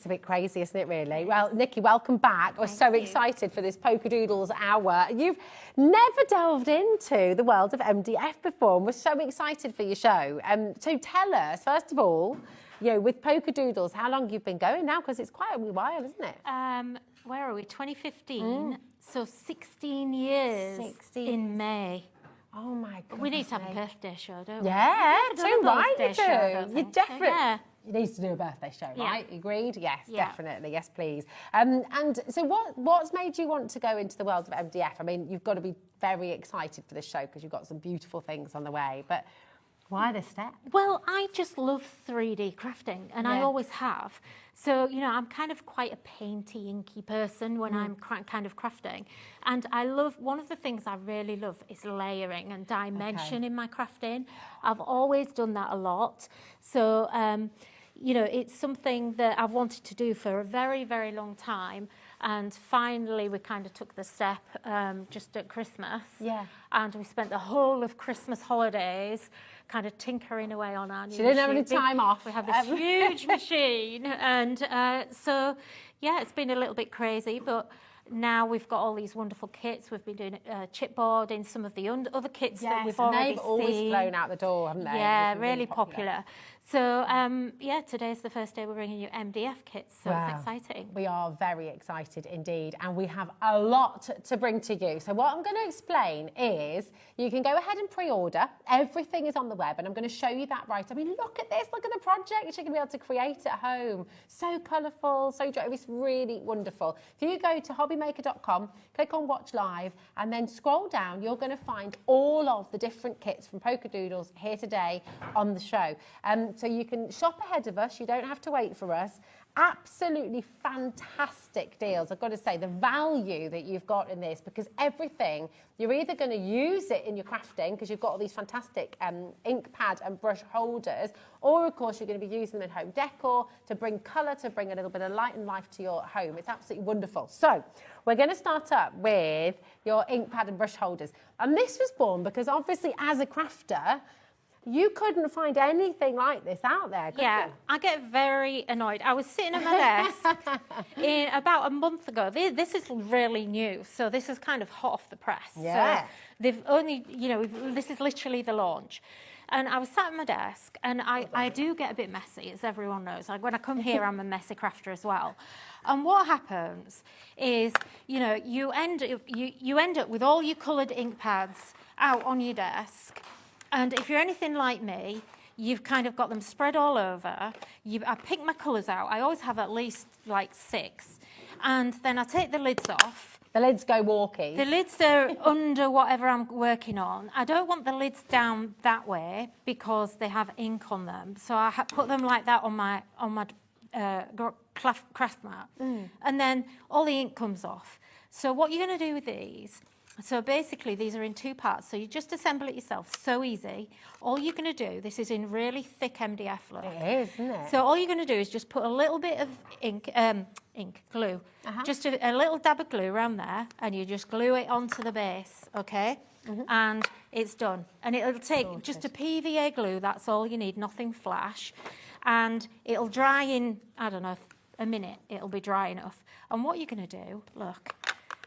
a bit crazy, isn't it, really? Well, Nikki, welcome back. We're so excited for this Polkadoodles hour. You've never delved into the world of MDF before, and we're so excited for your show. So tell us, first of all, you know, with Polkadoodles, how long you've been going now? Because it's quite a while, isn't it? Where are we? 2015. So 16 years in May. Oh my God. We need to have a birthday show, don't we? Yeah, too right, you do. You definitely. Yeah. You need to do a birthday show, right? Agreed? Yes, Yeah. definitely. Yes, please. And so what's made you want to go into the world of MDF? I mean, you've got to be very excited for this show because you've got some beautiful things on the way. But why this step? Well, I just love 3D crafting, and I always have. So, you know, I'm kind of quite a painty, inky person when I'm kind of crafting. And I love, one of the things I really love is layering and dimension in my crafting. I've always done that a lot. So, you know, it's something that I've wanted to do for a very, very long time. And finally, we kind of took the step just at Christmas. Yeah. And we spent the whole of Christmas holidays kind of tinkering away on our new machine. She didn't have any time off. We have this huge machine. And so, yeah, it's been a little bit crazy, but now we've got all these wonderful kits. We've been doing chipboarding, some of the other kits that we've already seen. They've always flown out the door, haven't they? Yeah, really popular. So, yeah, today's the first day we're bringing you MDF kits, so it's exciting. We are very excited indeed, and we have a lot to bring to you. So what I'm going to explain is you can go ahead and pre-order. Everything is on the web, and I'm going to show you that right. I mean, look at this. Look at the project you're going to be able to create at home. So colourful, so it's really wonderful. If you go to HobbyMaker.com, click on Watch Live, and then scroll down, you're going to find all of the different kits from Polkadoodles here today on the show. So you can shop ahead of us. You don't have to wait for us. Absolutely fantastic deals. I've got to say, the value that you've got in this, because everything, you're either going to use it in your crafting, because you've got all these fantastic ink pad and brush holders, or of course you're going to be using them in home decor to bring colour, to bring a little bit of light and life to your home. It's absolutely wonderful. So we're going to start up with your ink pad and brush holders. And this was born because obviously as a crafter, you couldn't find anything like this out there, could you? I get very annoyed. I was sitting at my desk about a month ago. This is really new, so this is kind of hot off the press. Yeah. So they've only, you know, this is literally the launch. And I was sat at my desk, and I do get a bit messy, as everyone knows. Like when I come here, I'm a messy crafter as well. And what happens is, you know, you end up with all your coloured ink pads out on your desk. And if you're anything like me, you've kind of got them spread all over. I pick my colours out. I always have at least like 6. And then I take the lids off. The lids go walkie. The lids are under whatever I'm working on. I don't want the lids down that way because they have ink on them. So I put them like that on my craft mat. And then all the ink comes off. So what you're going to do with these, so basically these are in 2 parts. So you just assemble it yourself, so easy. All you're going to do, this is in really thick MDF look. It is, isn't it? So all you're going to do is just put a little bit of glue, just a little dab of glue around there, and you just glue it onto the base, okay? And it's done. And it'll take just a PVA glue, that's all you need, nothing flash. And it'll dry in, I don't know, a minute, it'll be dry enough. And what you're going to do, look,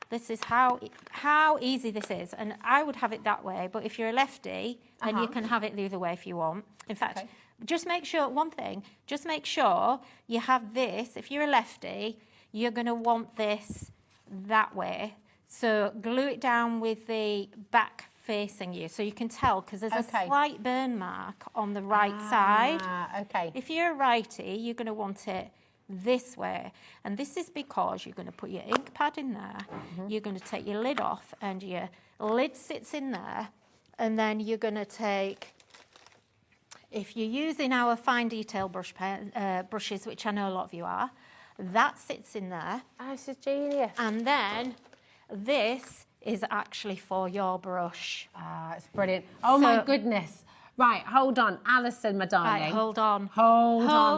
this is how easy this is. And I would have it that way, but if you're a lefty, then you can have it the other way if you want. In fact, just make sure, one thing, just make sure you have this. If you're a lefty, you're going to want this that way. So glue it down with the back facing you, so you can tell, because there's a slight burn mark on the right side. If you're a righty, you're going to want it this way, and this is because you're going to put your ink pad in there, you're going to take your lid off, and your lid sits in there, and then you're going to take, if you're using our fine detail brushes, which I know a lot of you are, that sits in there. Oh, this is genius. And then this is actually for your brush. Ah, it's brilliant. Oh my goodness. Right, hold on, Alison, my darling. Right, hold on. Hold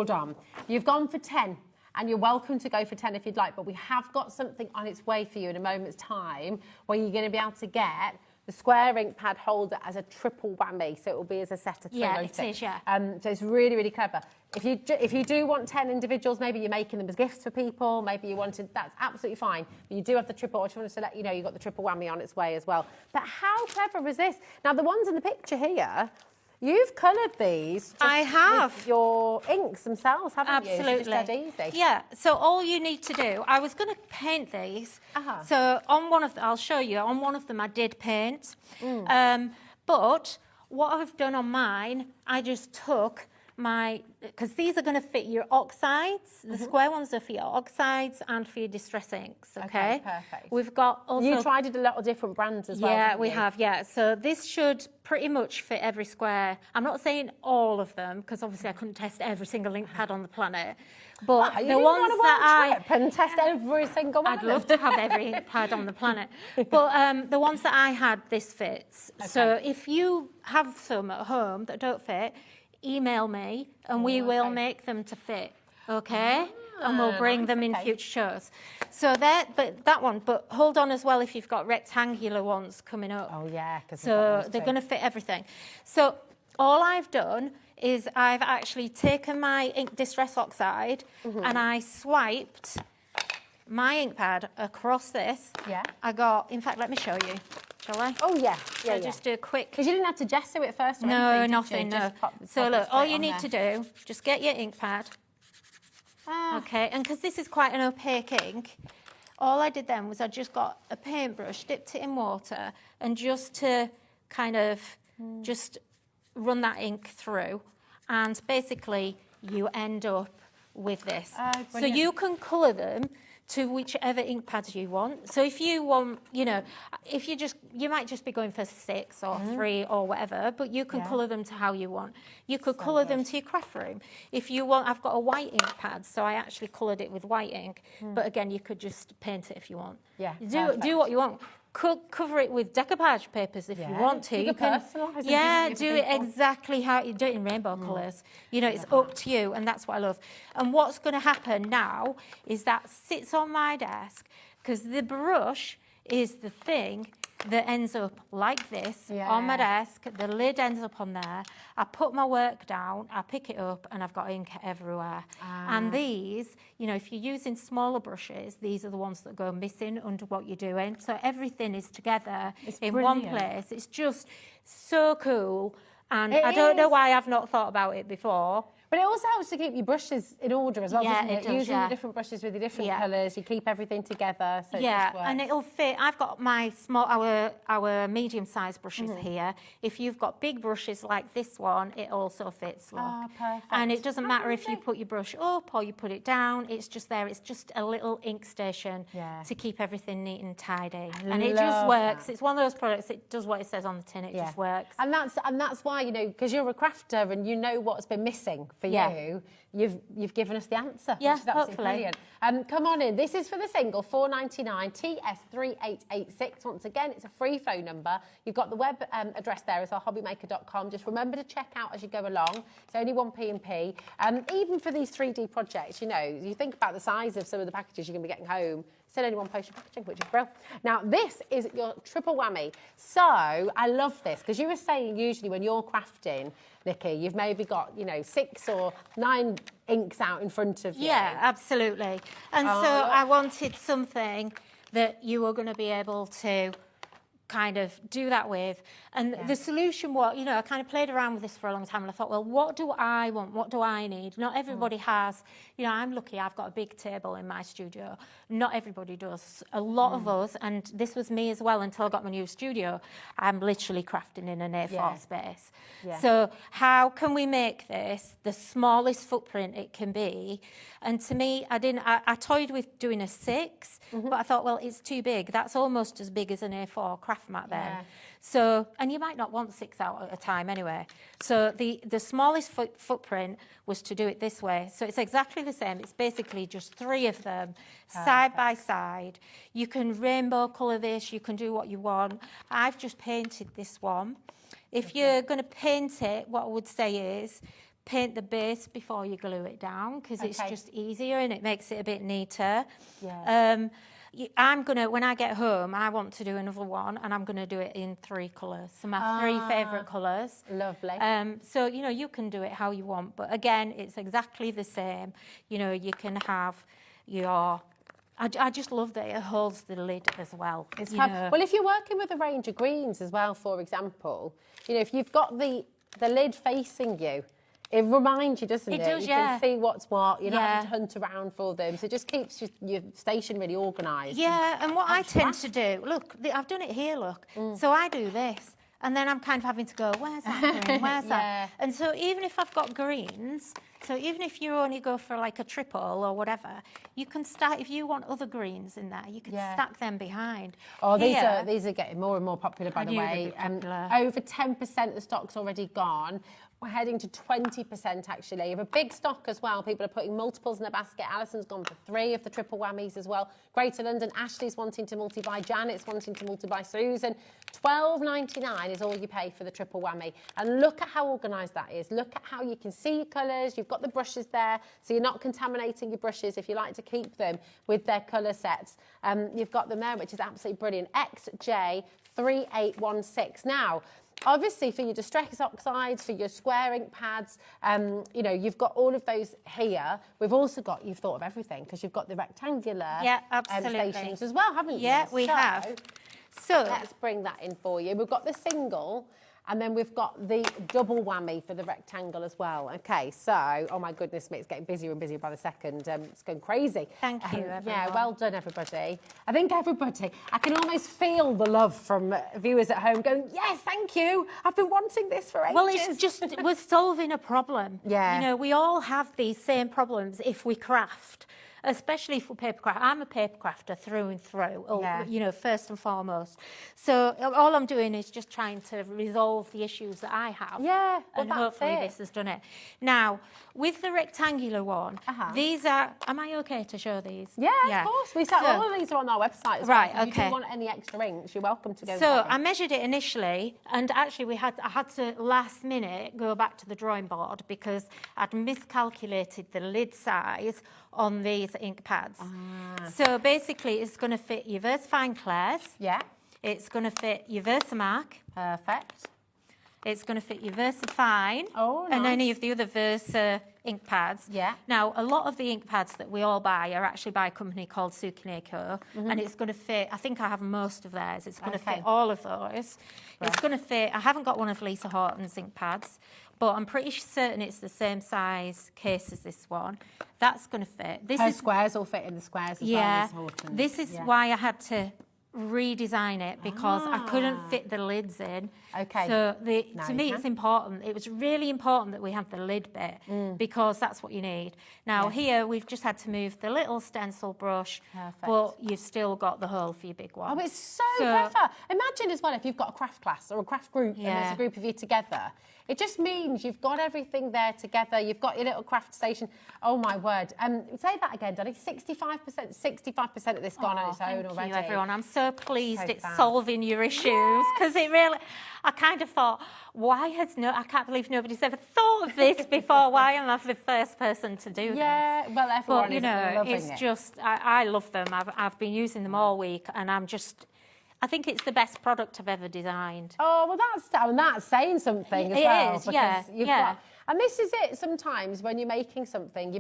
on. You've gone for 10, and you're welcome to go for 10 if you'd like, but we have got something on its way for you in a moment's time where you're going to be able to get the square ink pad holder as a triple whammy, so it will be as a set of 3. Yeah, it is, yeah. So it's really, really clever. If you do want 10 individuals, maybe you're making them as gifts for people, maybe you wanted, that's absolutely fine. But you do have the triple, I just wanted to let you know you've got the triple whammy on its way as well. But how clever is this? Now, the ones in the picture here, you've coloured these. I have. With your inks themselves, haven't Absolutely. you? It's just dead easy. Yeah, so all you need to do, I was going to paint these. So on one of them, I'll show you, on one of them I did paint. But what I've done on mine, I just took because these are going to fit your oxides. The square ones are for your oxides and for your distress inks, okay? Perfect. We've got also... You tried it a lot of different brands as well, Yeah, we have, yeah. So this should pretty much fit every square. I'm not saying all of them, because obviously I couldn't test every single ink pad on the planet. But the ones that and test every single one. I'd love to have every ink pad on the planet. But the ones that I had, this fits. So if you have some at home that don't fit, email me and we will make them to fit, okay? And we'll bring them in future shows. So but hold on as well if you've got rectangular ones coming up. Oh yeah, so they're going to fit everything. So all I've done is I've actually taken my ink distress oxide and I swiped my ink pad across this. Yeah. In fact, let me show you. Shall I? Oh, yeah. So just do a quick... Because you didn't have to gesso it first or No, anything, nothing, no. So look, all you need to do, just get your ink pad. Okay, and because this is quite an opaque ink, all I did then was I just got a paintbrush, dipped it in water, and just to kind of just run that ink through. And basically, you end up with this. So you can colour them to whichever ink pads you want. So if you want, you might just be going for 6 or 3 or whatever, but you can colour them to how you want. You could colour them to your craft room. If you want, I've got a white ink pad, so I actually coloured it with white ink. But again, you could just paint it if you want. Yeah, do what you want. Cover it with decoupage papers if you want to. You can personalise it. Do it exactly how you do it in rainbow colours. It's up to you, and that's what I love. And what's going to happen now is that sits on my desk because the brush is the thing that ends up like this on my desk. The lid ends up on there. I put my work down, I pick it up, and I've got ink everywhere. And these, if you're using smaller brushes, these are the ones that go missing under what you're doing. So everything is together in one place. It's just so cool. And I don't know why I've not thought about it before. But it also helps to keep your brushes in order as well, doesn't it? It does, Using the different brushes with the different colours, you keep everything together, so it just works. And it'll fit. I've got my our medium-sized brushes here. If you've got big brushes like this one, it also fits, look. Oh, perfect. And it doesn't matter if you put your brush up or you put it down, it's just there. It's just a little ink station to keep everything neat and tidy. And it just works. It's one of those products, it does what it says on the tin, it just works. And that's why, because you're a crafter and you know what's been missing for you, you've given us the answer, which is absolutely brilliant. Come on in. This is for the single, $4.99, TS3886. Once again, it's a free phone number. You've got the web address there as well, hobbymaker.com. Just remember to check out as you go along. It's only 1p&p. Even for these 3D projects, you think about the size of some of the packages you're going to be getting home. Still only one postage packaging, which is brilliant. Now, this is your triple whammy. So, I love this, because you were saying usually when you're crafting, Nikki, you've maybe got, 6 or 9 inks out in front of you. Yeah, absolutely. And so I wanted something that you were going to be able to kind of do that with. And the solution was, I kind of played around with this for a long time, and I thought, well, what do I want? What do I need? Not everybody has, I'm lucky I've got a big table in my studio. Not everybody does. A lot of us, and this was me as well until I got my new studio, I'm literally crafting in an A4 space. So how can we make this the smallest footprint it can be? And to me, I toyed with doing a 6, but I thought, well, it's too big. That's almost as big as an A4 craft mat then. So, and you might not want 6 out at a time anyway. So the smallest footprint was to do it this way. So it's exactly the same. It's basically just 3 of them side by side. You can rainbow colour this. You can do what you want. I've just painted this one. If you're going to paint it, what I would say is paint the base before you glue it down, because it's just easier and it makes it a bit neater. I'm gonna, when I get home, I want to do another one, and I'm gonna do it in 3 colours. So my 3 favourite colours. Lovely. So, you know, you can do it how you want, but again, it's exactly the same. You know, you can have your... I just love that it holds the lid as well. It's fab. Well, if you're working with a range of greens as well, for example, you know, if you've got the lid facing you, it reminds you, doesn't it? It does, you yeah. can see what's what. You're not having to hunt around for them. So it just keeps your station really organised. Yeah, and what I tend to do, look, I've done it here, look. So I do this, and then I'm kind of having to go, where's that green, where's that? And so even if I've got greens, so even if you only go for like a triple or whatever, you can start, if you want other greens in there, you can stack them behind. Oh, these are getting more and more popular, by the way. Over 10% of the stock's already gone. We're heading to 20% actually. You have a big stock as well. People are putting multiples in the basket. Alison's gone for 3 of the triple whammies as well. Greater London, Ashley's wanting to multi-buy. Janet's wanting to multi-buy. Susan, $12.99 is all you pay for the triple whammy. And look at how organised that is. Look at how you can see your colours. You've got the brushes there, so you're not contaminating your brushes if you like to keep them with their colour sets. You've got them there, which is absolutely brilliant. XJ3816. Now, obviously, for your distress oxides, for your square ink pads, you know, you've got all of those here. We've also got, you've thought of everything, because you've got the rectangular stations as well, haven't you? Yeah, we have. So let's bring that in for you. We've got the single, and then we've got the double whammy for the rectangle as well. Okay, so, oh my goodness me, it's getting busier and busier by the second. It's going crazy. Thank you, everyone. Yeah, well done, everybody. I think everybody, I can almost feel the love from viewers at home going, yes, thank you. I've been wanting this for ages. Well, it's just, we're solving a problem. Yeah. You know, we all have these same problems if we craft. Especially for paper craft. I'm a paper crafter through and through, you know, first and foremost. So all I'm doing is just trying to resolve the issues that I have. Yeah, well, and hopefully this has done it. Now, with the rectangular one, these are, am I okay to show these? Yeah, of course. All of these are on our website as well. Right, If you do want any extra inks, you're welcome to go. So I measured it initially, and actually I had to last minute go back to the drawing board because I'd miscalculated the lid size on these ink pads. So basically it's going to fit your Versafine Claire's. Yeah. It's going to fit your Versamark. Perfect. It's going to fit your Versafine. Oh, nice. And any of the other Versa ink pads. Yeah. Now, a lot of the ink pads that we all buy are actually by a company called Sukineko, and it's going to fit, I think I have most of theirs. It's going to fit all of those. Right. It's going to fit, I haven't got one of Lisa Horton's ink pads, but I'm pretty certain it's the same size case as this one. That's going to fit. Her squares all fit in the squares as well, Lisa Horton's. This is why I had to redesign it, because I couldn't fit the lids in. Okay. So to me it's important. It was really important that we have the lid bit because that's what you need. Now here we've just had to move the little stencil brush, but you've still got the hole for your big one. Oh, it's so clever. Imagine as well if you've got a craft class or a craft group and there's a group of you together. It just means you've got everything there together. You've got your little craft station. Oh my word. Say that again, Daddy. 65% of this gone on its own already. Thank you, everyone. I'm so pleased it's solving your issues, because it really, I kind of thought, I can't believe nobody's ever thought of this before. Why am I the first person to do this? Yeah, well, everyone is loving it. It's just, I love them. I've been using them all week, and I think it's the best product I've ever designed. Oh, well, that's saying something as well. It is, and this is it sometimes when you're making something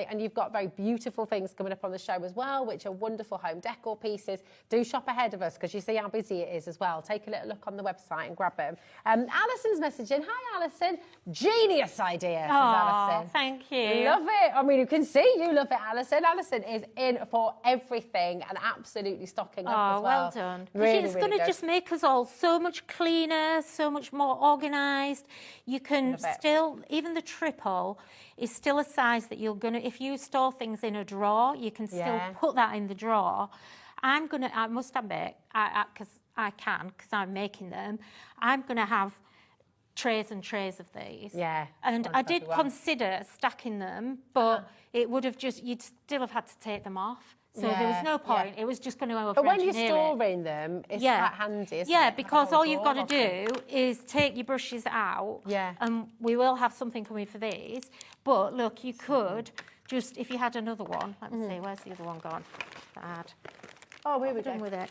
and you've got very beautiful things coming up on the show as well, which are wonderful home decor pieces. Do shop ahead of us because you see how busy it is as well. Take a little look on the website and grab them. Alison's messaging. Hi, Alison. Genius idea, says Alison. Thank you. Love it. I mean, you can see you love it, Alison. Alison is in for everything and absolutely stocking up as well. Well done. Really, it's going to just make us all so much cleaner, so much more organised. You can still, even the triple is still a size that you're going to, if you store things in a drawer, you can still put that in the drawer. I must admit, because I'm making them, I'm going to have trays and trays of these. Yeah. And I did consider stacking them, but it would have you'd still have had to take them off. So there was no point. It was just going to over-engineer it. But when you're storing them, it's quite handy, isn't it? Because all you've got to do is take your brushes out. Yeah. And we will have something coming for these. But look, you could just, if you had another one, let me see, where's the other one gone? Oh, here we done go. with it.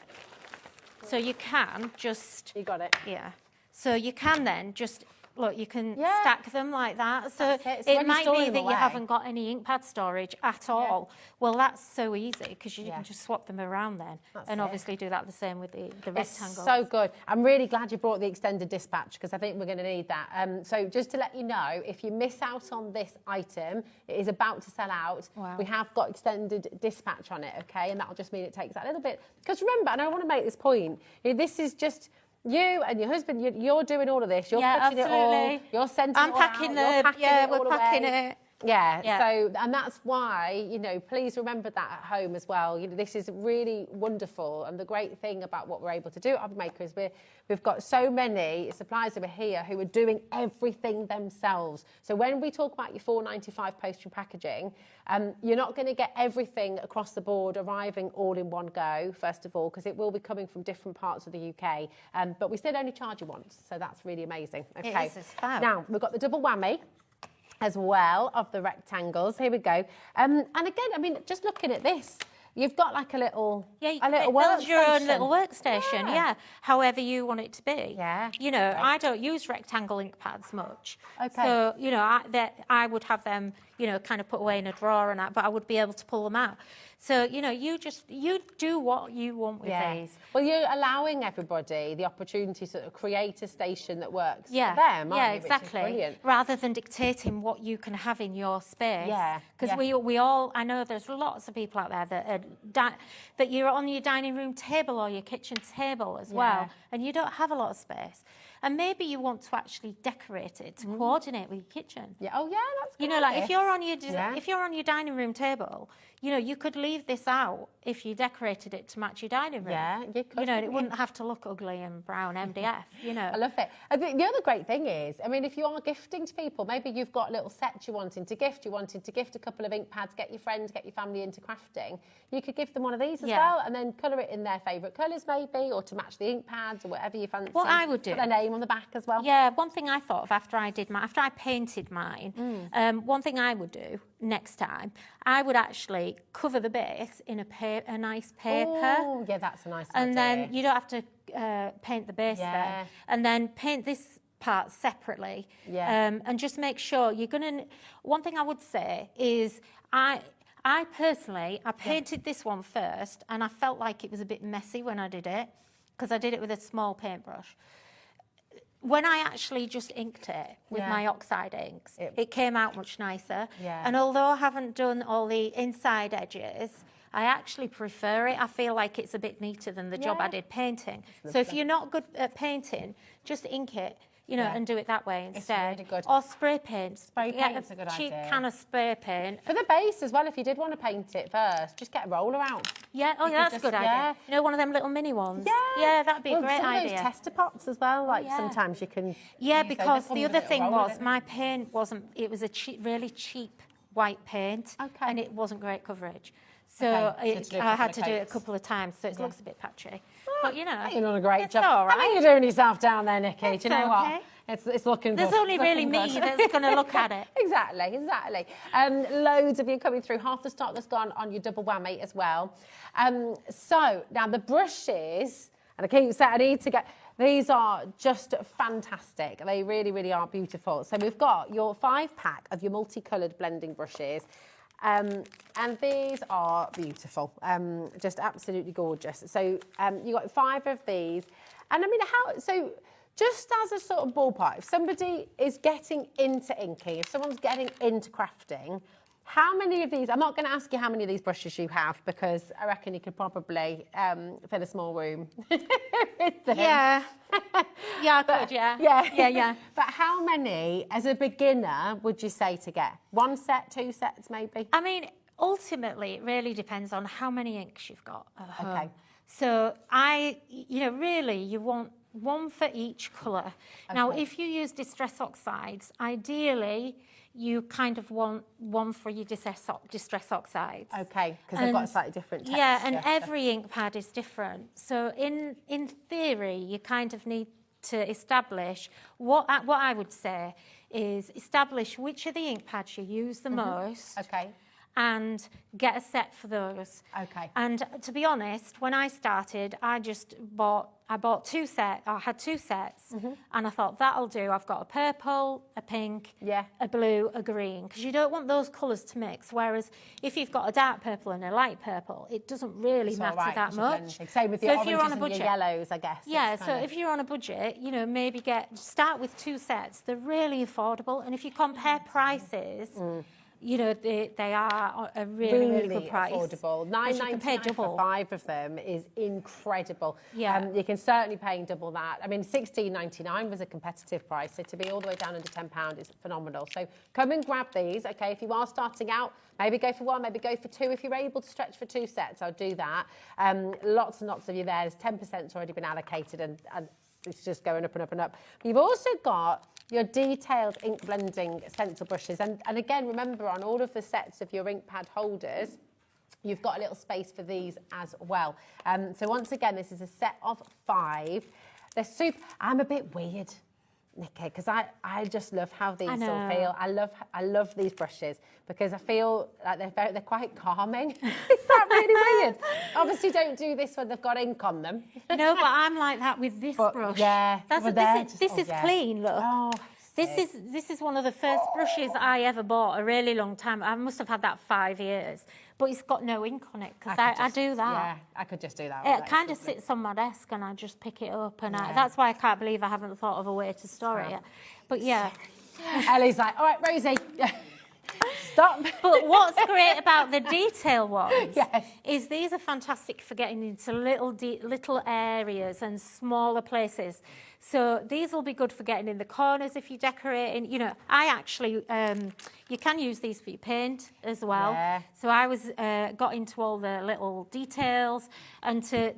So you can just... You got it. Yeah. So you can then just... Look, you can Yeah. stack them like that. So That's it. So when it you're might storing be them that you away- haven't got any ink pad storage at all. Well, that's so easy because you Yeah. can just swap them around then. That's and it. obviously do that the same with the It's rectangles. so good. I'm really glad you brought the extended dispatch because I think we're going to need that. So just to let you know, if you miss out on this item, it is about to sell out. Wow. We have got extended dispatch on it, okay? And that'll just mean it takes that a little bit. Because remember, and I want to make this point, this is just... You and your husband, you're doing all of this. You're putting it all. You're sending it all packing out. You're packing it we're all packing away. it. Yeah, so, and that's why, please remember that at home as well. This is really wonderful. And the great thing about what we're able to do at HobbyMaker is we've got so many suppliers over here who are doing everything themselves. So when we talk about your $4.95 postage packaging, you're not going to get everything across the board arriving all in one go, first of all, because it will be coming from different parts of the UK. But we still only charge you once. So that's really amazing. Okay. It is, it's fab. Now, we've got the double whammy as well of the rectangles. Here we go. And again, I mean, just looking at this, you've got like a little build your own little workstation, yeah. However you want it to be. Yeah. I don't use rectangle ink pads much. Okay. So, I would have them, kind of put away in a drawer and that, but I would be able to pull them out. So, you do what you want with these. Well, you're allowing everybody the opportunity to sort of create a station that works for them, aren't you? Yeah, Which is exactly. brilliant. Rather than dictating what you can have in your space. Yeah, Because we all, I know there's lots of people out there that you're on your dining room table or your kitchen table as well, and you don't have a lot of space. And maybe you want to actually decorate it to coordinate with your kitchen. Yeah. Oh, yeah, that's good. If you're on your dining room table, you could leave this out if you decorated it to match your dining room. Yeah, you could. It wouldn't have to look ugly and brown MDF. I love it. I think the other great thing is, I mean, if you are gifting to people, maybe you've got little sets you're wanting to gift. You wanted to gift a couple of ink pads, get your friends, get your family into crafting. You could give them one of these as well, and then colour it in their favourite colours, maybe, or to match the ink pads or whatever you fancy. What I would do, put their name on the back as well. Yeah, one thing I thought of after I painted mine, one thing I would do next time, I would actually cover the base in a nice paper. Oh, yeah, that's a nice idea. And then you don't have to paint the base then. And then paint this part separately. Yeah. And just make sure you're going to... One thing I would say is I personally, I painted this one first and I felt like it was a bit messy when I did it because I did it with a small paintbrush. When I actually just inked it with my oxide inks, it came out much nicer. Yeah. And although I haven't done all the inside edges, I actually prefer it. I feel like it's a bit neater than the job I did painting. So if you're not good at painting, just ink it, and do it that way instead. It's really good. Or spray paint. Spray paint's a good cheap idea. can of spray paint. For the base as well, if you did want to paint it first, just get a roller out. Yeah, that's a good idea. One of them little mini ones. Yeah, that'd be a great some idea. Of those tester pots as well, sometimes you can... Yeah, because the other thing was my paint wasn't... It was a really cheap white paint, and it wasn't great coverage. So I had to do it a couple of times, so it looks a bit patchy. But, You're doing a great job. all right. I think you're doing yourself down there, Nikki. Do you know okay. what? It's looking good. There's only really me that's going to look at it. Exactly. Loads of you coming through. Half the stock that's gone on your double whammy as well. So now the brushes, and I keep saying I need to get... These are just fantastic. They really, really are beautiful. So we've got your 5-pack of your multicoloured blending brushes. And these are beautiful, just absolutely gorgeous. So you got 5 of these. And I mean, so just as a sort of ballpark, if somebody is getting into inking, if someone's getting into crafting, how many of these, I'm not going to ask you how many of these brushes you have because I reckon you could probably fill a small room with them. Yeah. Yeah, I could, yeah. But how many, as a beginner, would you say to get? 1 set, 2 sets, maybe? I mean, ultimately, it really depends on how many inks you've got at home. Okay. So really, you want one for each colour. Okay. Now, if you use distress oxides, ideally, you kind of want one for your distress oxides. Okay, because they've got a slightly different texture. Yeah, and every ink pad is different. So in theory, you kind of need to establish, what I would say is establish which of the ink pads you use the most. Okay. and get a set for those. Okay. And to be honest, when I started, I bought 2 sets. I had 2 sets, and I thought that'll do. I've got a purple, a pink, a blue, a green, because you don't want those colours to mix. Whereas if you've got a dark purple and a light purple, it doesn't really matter that much. Same with your oranges and your yellows, I guess. Yeah, so if you're on a budget, you know, maybe start with 2 sets. They're really affordable, and if you compare prices. You know, they are a really good price. Affordable. $9.99 for 5 of them is incredible. Yeah. You can certainly pay double that. I mean, $16.99 was a competitive price, so to be all the way down under £10 is phenomenal. So come and grab these, okay? If you are starting out, maybe go for 1, maybe go for 2. If you're able to stretch for 2 sets, I'll do that. Lots and lots of you there. There's 10% already been allocated, and it's just going up and up and up. You've also got your detailed ink blending stencil brushes. And again, remember, on all of the sets of your ink pad holders, you've got a little space for these as well. So once again, this is a set of 5. They're super. I'm a bit weird, Nikki, because I just love how these all feel. I love these brushes because I feel like they're quite calming. Is that really weird? Obviously, don't do this when they've got ink on them. No, but I'm like that with this brush. Yeah, this is clean. Look. Oh, this is one of the first brushes I ever bought a really long time. I must have had that 5 years, but it's got no ink on it because I do that. Yeah, I could just do that. It kind of sits on my desk and I just pick it up, and that's why I can't believe I haven't thought of a way to store it. But yeah, Ellie's like, all right, Rosie. Stop. But what's great about the detail ones is these are fantastic for getting into little areas and smaller places. So these will be good for getting in the corners if you're decorating. You know, I actually, you can use these for your paint as well. Yeah. So I got into all the little details and to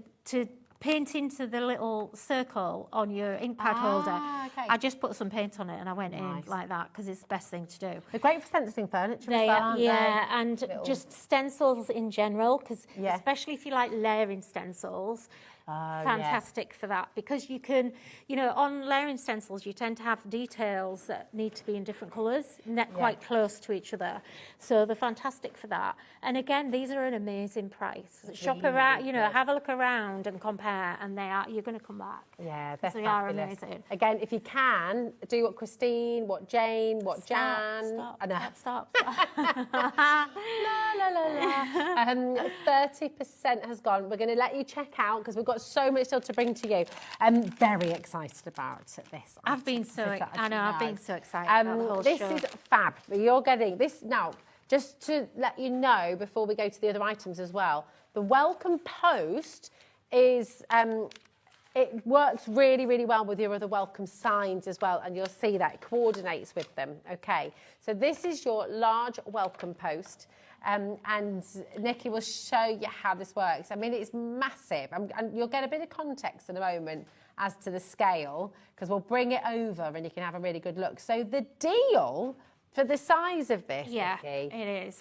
paint into the little circle on your ink pad holder. Okay. I just put some paint on it and I went in like that because it's the best thing to do. They're great for stenciling furniture as well, aren't they? And just stencils in general, because especially if you like layering stencils, fantastic for that, because you can, you know, on layering stencils you tend to have details that need to be in different colours, quite close to each other, so they're fantastic for that. And again, these are an amazing price. Shop around, you know, have a look around and compare, and you're going to come back. Yeah, they're they fabulous. are amazing. Again, if you can, do what Christine, what Jane, what Jan. Stop. La, la, la, la. 30% has gone. We're going to let you check out because we've got so much still to bring to you. I'm very excited about this. I've been so excited about the whole this show. Is fab. You're getting this now. Just to let you know before we go to the other items as well, the welcome post is it works really, really well with your other welcome signs as well, and you'll see that it coordinates with them. Okay, so this is your large welcome post. And Nikki will show you how this works. I mean, it's massive. And you'll get a bit of context in a moment as to the scale, because we'll bring it over and you can have a really good look. So the deal for the size of this, Nikki, it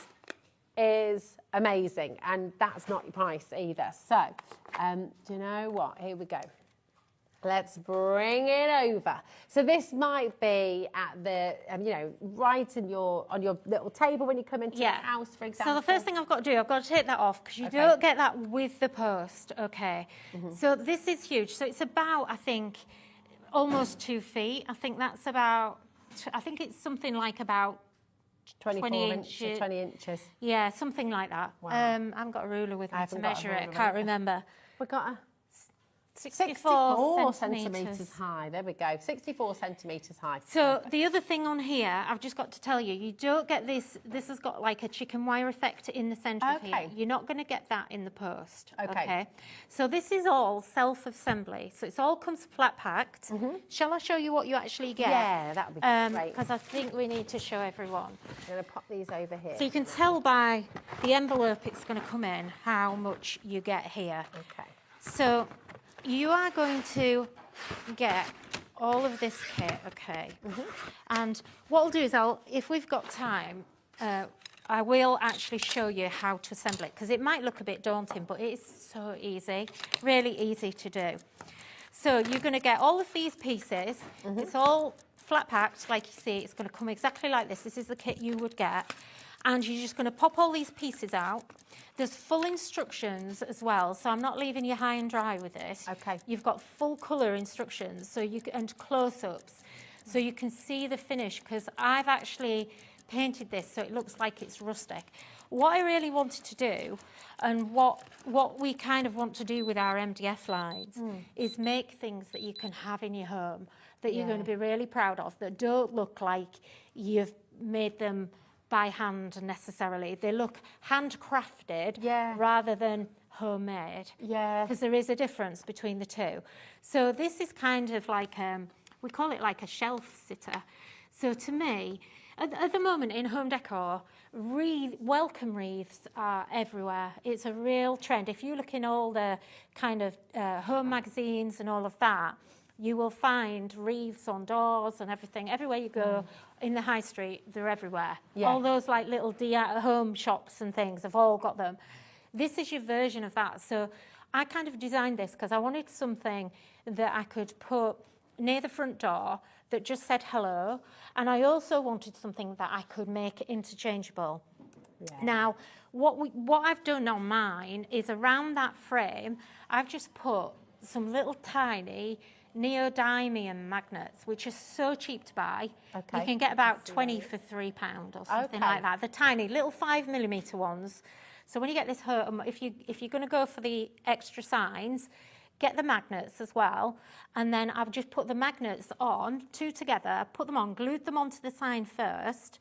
is amazing. And that's not your price either. So, do you know what? Here we go. Let's bring it over. So this might be at the, you know, right on your little table when you come into the house, for example. So the first thing I've got to do, I've got to take that off because you don't get that with the post. Okay. So this is huge. So it's about, I think, almost 2 feet. I think that's about, I think it's something like about 20 inches. Yeah, something like that. Wow. I haven't got a ruler with me to measure it. I can't remember. We've got a 64 centimetres high. There we go. 64 centimetres high. So the other thing on here, I've just got to tell you, you don't get this. This has got like a chicken wire effect in the centre of here. You're not going to get that in the post. Okay. So this is all self-assembly. So it all comes flat packed. Shall I show you what you actually get? Yeah, that would be great. Because I think we need to show everyone. I'm going to pop these over here. So you can tell by the envelope it's going to come in how much you get here. Okay. So you are going to get all of this kit, and what I'll do is if we've got time, I will actually show you how to assemble it, because it might look a bit daunting, but it's so easy, really easy to do. So you're going to get all of these pieces. It's all flat packed, like you see. It's going to come exactly like this. This is the kit you would get. And you're just going to pop all these pieces out. There's full instructions as well, so I'm not leaving you high and dry with this. Okay. You've got full colour instructions, so and close-ups, so you can see the finish, because I've actually painted this so it looks like it's rustic. What I really wanted to do, and what we kind of want to do with our MDF lines, is make things that you can have in your home, that you're going to be really proud of, that don't look like you've made them by hand necessarily. They look handcrafted rather than homemade. Yeah. Because there is a difference between the two. So this is kind of like, we call it like a shelf sitter. So to me, at the moment in home decor, welcome wreaths are everywhere. It's a real trend. If you look in all the kind of home magazines and all of that, you will find wreaths on doors and everything. Everywhere you go in the high street, they're everywhere. Yeah. All those like little home shops and things have all got them. This is your version of that. So I kind of designed this because I wanted something that I could put near the front door that just said hello. And I also wanted something that I could make interchangeable. Yeah. Now, what I've done on mine is around that frame, I've just put some little tiny neodymium magnets, which are so cheap to buy. Okay. You can get about 20 for £3 or something like that. The tiny little 5mm ones. So when you get this home, if you're going to go for the extra signs, get the magnets as well. And then I've just put the magnets on, two together, put them on, glued them onto the sign first.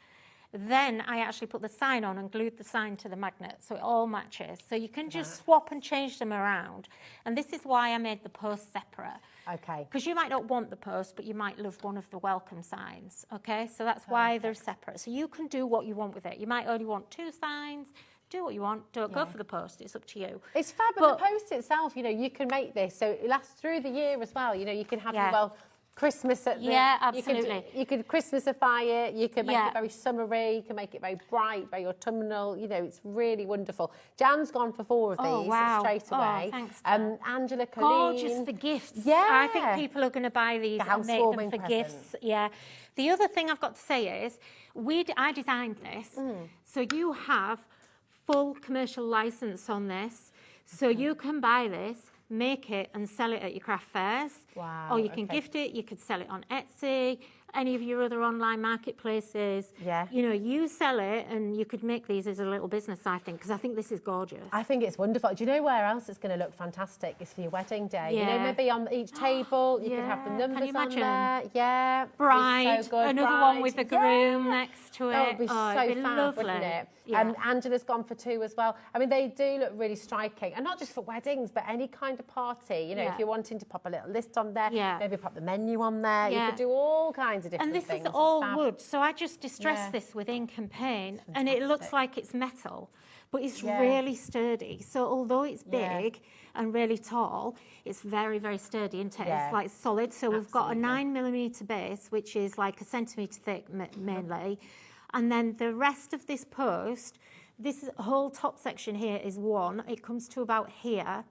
Then I actually put the sign on and glued the sign to the magnet, so it all matches. So you can just swap and change them around. And this is why I made the post separate. Okay. Because you might not want the post, but you might love one of the welcome signs. Okay, so that's why they're separate. So you can do what you want with it. You might only want 2 signs. Do what you want. Don't go for the post. It's up to you. It's fab, but the post itself, you know, you can make this so it lasts through the year as well. You know, you can have Christmas at the... Yeah, absolutely. You could Christmasify it, you can make it very summery, you can make it very bright, very autumnal, you know, it's really wonderful. Jan's gone for 4 of these straight away. Oh, thanks, Angela, Colleen... Gorgeous for gifts. Yeah. I think people are going to buy these and make them for gifts. Yeah. The other thing I've got to say is, I designed this, so you have full commercial license on this, so you can buy this, make it and sell it at your craft fairs. Wow. Or you can gift it, you could sell it on Etsy, any of your other online marketplaces. Yeah. You know, you sell it and you could make these as a little business, I think, because I think this is gorgeous. I think it's wonderful. Do you know where else it's going to look fantastic? Is for your wedding day. Yeah. You know, maybe on each table, you could have the numbers on there. Yeah. Bride, so another one with the groom next to it. That would be so it'd be fab, lovely. wouldn't it? Yeah. Angela's gone for 2 as well. I mean, they do look really striking. And not just for weddings, but any kind of party. You know, if you're wanting to pop a little list on there, maybe pop the menu on there. You could do all kinds of different things. And this is all wood, so I just distressed this with ink and paint, and it looks like it's metal, but it's really sturdy. So although it's big and really tall, it's very, very sturdy, isn't it? It's like solid. So we've got a 9mm base, which is like a centimetre thick mainly. And then the rest of this post, this whole top section here is 1. It comes to about here.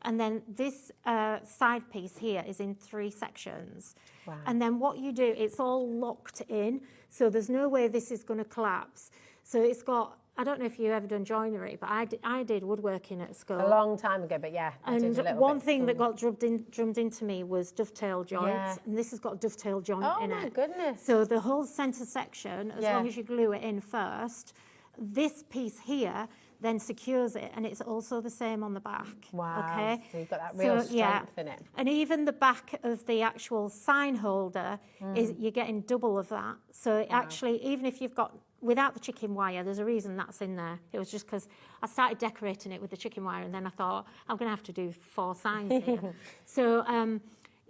And then this side piece here is in 3 sections. Wow. And then what you do, it's all locked in. So there's no way this is going to collapse. So it's got, I don't know if you've ever done joinery, but I did woodworking at school. A long time ago, but yeah. And one thing that got drummed into me was dovetail joints. And this has got a dovetail joint in it. Oh my goodness. So the whole centre section, as long as you glue it in first, this piece here then secures it, and it's also the same on the back. Wow. Okay. So you've got that real strength in it. And even the back of the actual sign holder is you're getting double of that. So it actually, even if you've got without the chicken wire, there's a reason that's in there. It was just because I started decorating it with the chicken wire, and then I thought I'm going to have to do 4 signs here. So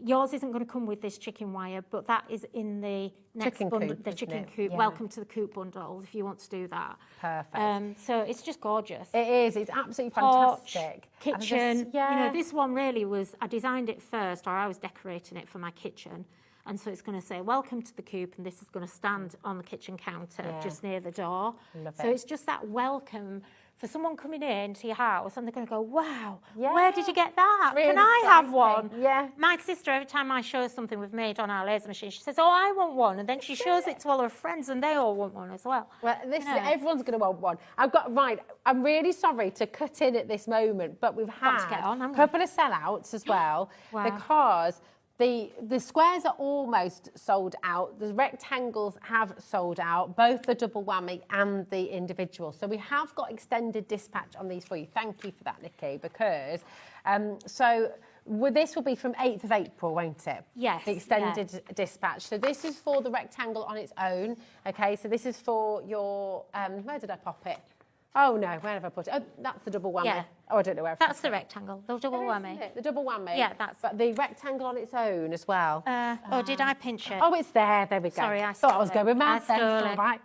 yours isn't going to come with this chicken wire, but that is in the next bundle, the chicken coop. Welcome to the coop bundle, if you want to do that. Perfect. So it's just gorgeous. It is. It's absolutely fantastic. Kitchen. You know, this one really was, I designed it first, or I was decorating it for my kitchen. And so it's going to say, welcome to the coop, and this is going to stand on the kitchen counter just near the door. So it's just that welcome for someone coming into your house, and they're going to go, wow, where did you get that? Really Can I have one? Yeah. My sister, every time I show her something we've made on our laser machine, she says, oh, I want one. And then she shows it to all her friends, and they all want one as well. Well, everyone's going to want one. I'm really sorry to cut in at this moment, but we've had a couple of sellouts as well because the squares are almost sold out. The rectangles have sold out, both the double whammy and the individual. So we have got extended dispatch on these for you. Thank you for that, Nikki, because this will be from 8th of April, won't it? Yes. The extended dispatch. So this is for the rectangle on its own. Okay, so this is for your, where did I pop it? Oh no, where have I put it? Oh, that's the double whammy. Yeah. Oh, I don't know where. That's the rectangle, the double whammy. The double whammy. Yeah, that's. But the rectangle on its own as well. Did I pinch it? Oh, it's there. There we go. Sorry, I thought I was going mad. I stole it. All right.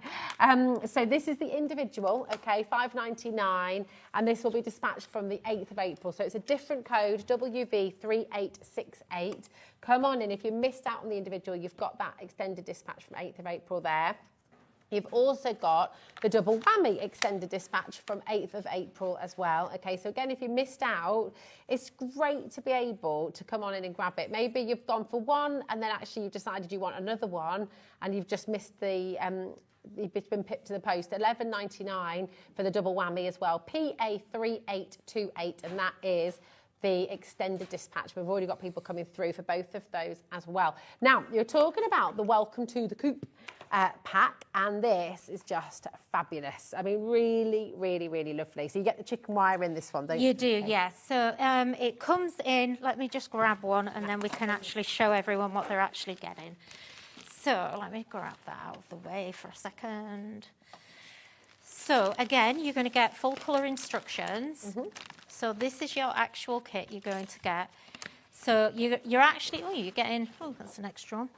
So this is the individual. Okay, $5.99, and this will be dispatched from the 8th of April. So it's a different code, WV3868. Come on in. If you missed out on the individual, you've got that extended dispatch from 8th of April there. You've also got the double whammy extended dispatch from 8th of April as well. Okay, so again, if you missed out, it's great to be able to come on in and grab it. Maybe you've gone for one and then actually you've decided you want another one and you've just missed the, you've been pipped to the post. $11.99 for the double whammy as well. PA3828, and that is the extended dispatch. We've already got people coming through for both of those as well. Now, you're talking about the Welcome to the Coop pack, and this is just fabulous. I mean, really, really, really lovely. So you get the chicken wire in this one, don't you? You do, yes. So it comes in, let me just grab one, and then we can actually show everyone what they're actually getting. So let me grab that out of the way for a second. So again, you're going to get full colour instructions. So this is your actual kit you're going to get. So you're actually, you're getting, that's an extra one.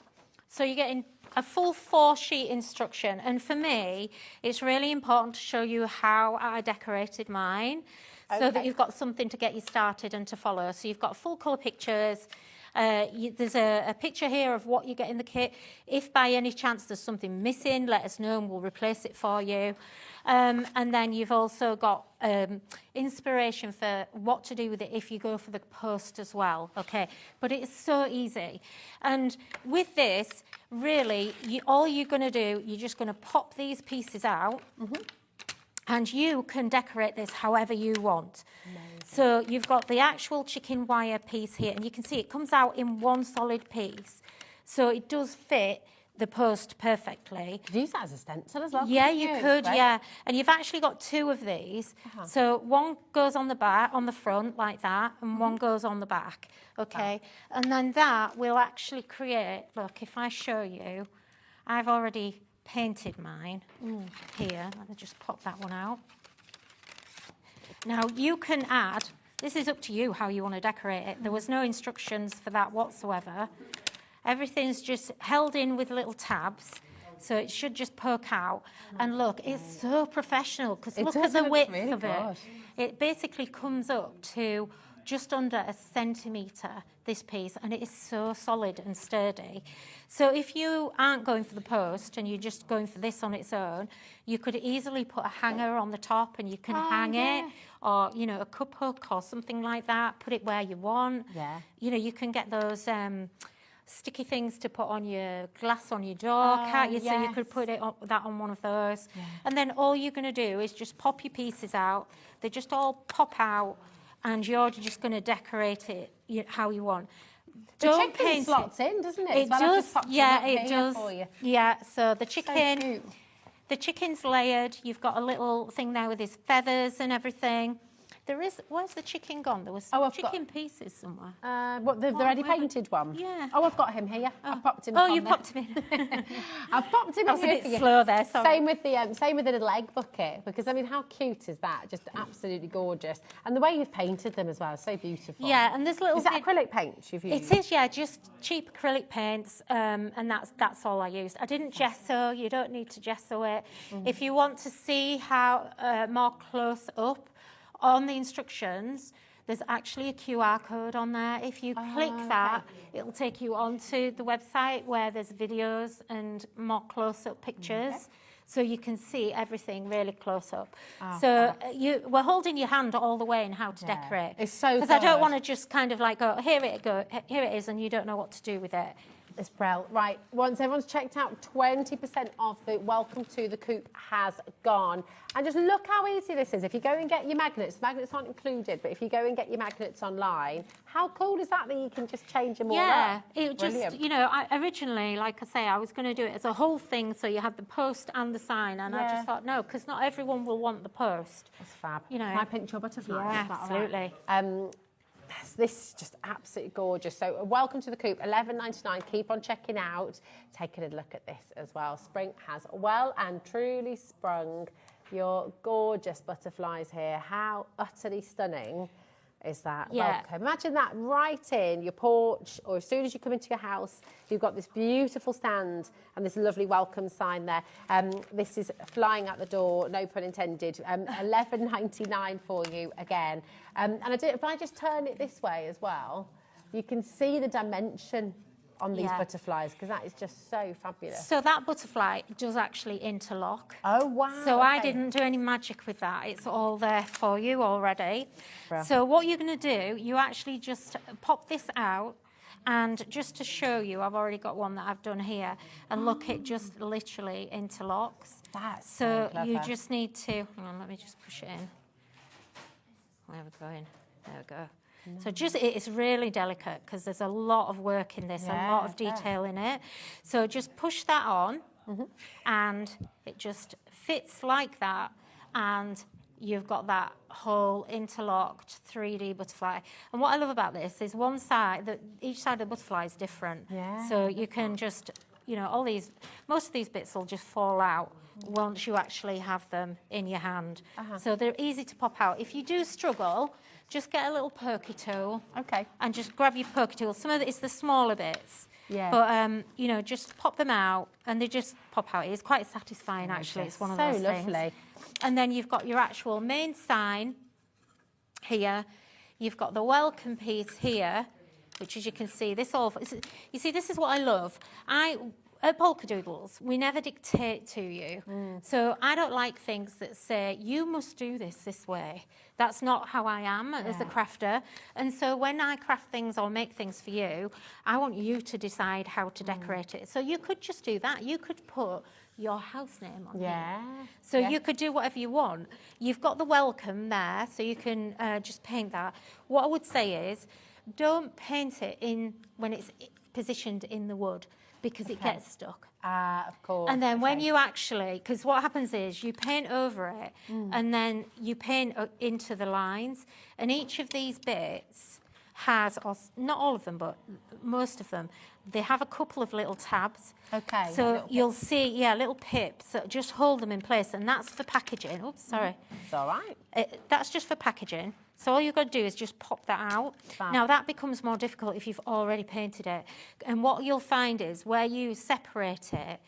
So you're getting a full 4-sheet instruction. And for me, it's really important to show you how I decorated mine so that you've got something to get you started and to follow. So you've got full colour pictures. There's a picture here of what you get in the kit. If by any chance there's something missing, let us know and we'll replace it for you. And then you've also got inspiration for what to do with it if you go for the post as well, okay? But it's so easy. And with this, really, all you're going to do, you're just going to pop these pieces out, and you can decorate this however you want. Amazing. So you've got the actual chicken wire piece here, and you can see it comes out in one solid piece. So it does fit the post perfectly. Could use that as a stencil as well. Yeah, you could, yeah. And you've actually got 2 of these. So one goes on the back, on the front like that, and one goes on the back, okay? And then that will actually create, look, if I show you, I've already painted mine here. Let me just pop that one out. Now you can add, this is up to you how you want to decorate it. There was no instructions for that whatsoever. Everything's just held in with little tabs, so it should just poke out. And look, it's so professional, because look at the width of it. It basically comes up to just under 1 centimetre, this piece, and it is so solid and sturdy. So if you aren't going for the post and you're just going for this on its own, you could easily put a hanger on the top and you can hang it, or, you know, a cup hook or something like that, put it where you want. Yeah. You know, you can get those sticky things to put on your glass on your door, can't you? Yes. So you could put it that on one of those. Yeah. And then all you're going to do is just pop your pieces out. They just all pop out, and you're just going to decorate it how you want. The chicken slots in, doesn't it? It does. Yeah, it does. Yeah. So the chicken, so the chicken's layered. You've got a little thing there with his feathers and everything. There is. Where's the chicken gone? There was chicken pieces somewhere. What, the already painted one? Yeah. Oh, I've got him here. I've popped him. Oh, you popped him in. I've popped him in. I was a bit slow there. Sorry. Same with the little egg bucket, because I mean, how cute is that? Just absolutely gorgeous. And the way you've painted them as well, so beautiful. Yeah, and there's little. Is that acrylic paints you've used? It is, yeah, just cheap acrylic paints, and that's all I used. I didn't gesso. You don't need to gesso it. If you want to see how more close up on the instructions, there's actually a QR code on there. If you click that, it'll take you onto the website where there's videos and more close-up pictures. So you can see everything really close up. So we're holding your hand all the way in how to decorate. It's so good. Because I don't want to just kind of like go, here it is, and you don't know what to do with it. It's brilliant. Right, once everyone's checked out, 20% of the Welcome to the Coop has gone. And just look how easy this is. If you go and get your magnets aren't included, but if you go and get your magnets online, how cool is that you can just change them all up? Yeah, it just, you know, originally, like I say, I was going to do it as a whole thing, so you had the post and the sign, and I just thought, no, because not everyone will want the post. That's fab. You know. Can I pinch your butterfly? Yeah, absolutely. This is just absolutely gorgeous. So welcome to the Coop, $11.99. Keep on checking out. Taking a look at this as well. Spring has well and truly sprung. Your gorgeous butterflies here. How utterly stunning is that? Yeah. Welcome. Imagine that right in your porch, or as soon as you come into your house, you've got this beautiful stand and this lovely welcome sign there. This is flying out the door, no pun intended. $11.99 for you again. And if I just turn it this way as well, you can see the dimension on these butterflies, because that is just so fabulous. So that butterfly does actually interlock. Oh, wow. So I didn't do any magic with that. It's all there for you already. Bro. So what you're going to do, you actually just pop this out, and just to show you, I've already got one that I've done here, and look, it just literally interlocks. That's so clever. You just need to, hang on, let me just push it in. Where are we going? There we go. So it is really delicate because there's a lot of work in this, a lot of detail in it. So just push that on, and it just fits like that, and you've got that whole interlocked 3D butterfly. And what I love about this is each side of the butterfly is different. Yeah. So you can just, you know, most of these bits will just fall out once you actually have them in your hand. So they're easy to pop out. If you do struggle, just get a little pokey tool. Okay. And just grab your pokey tool. Some of it's the smaller bits. Yeah. But, you know, just pop them out, and they just pop out. It's quite satisfying, actually. It's one of those things. So lovely. And then you've got your actual main sign here. You've got the welcome piece here, which, as you can see, this is what I love. At Polkadoodles, we never dictate to you. So I don't like things that say, you must do this way. That's not how I am as a crafter. And so when I craft things or make things for you, I want you to decide how to decorate it. So you could just do that. You could put your house name on here. So you could do whatever you want. You've got the welcome there, so you can just paint that. What I would say is, don't paint it when it's positioned in the wood, because it gets stuck. Of course. And then when you actually, because what happens is you paint over it, and then you paint into the lines, and each of these bits has, or not all of them, but most of them, they have a couple of little tabs. Okay. So you'll see, little pips that just hold them in place, and that's for packaging. Oops, sorry. It's all right. That's just for packaging. So all you've got to do is just pop that out. Fab. Now that becomes more difficult if you've already painted it. And what you'll find is where you separate it,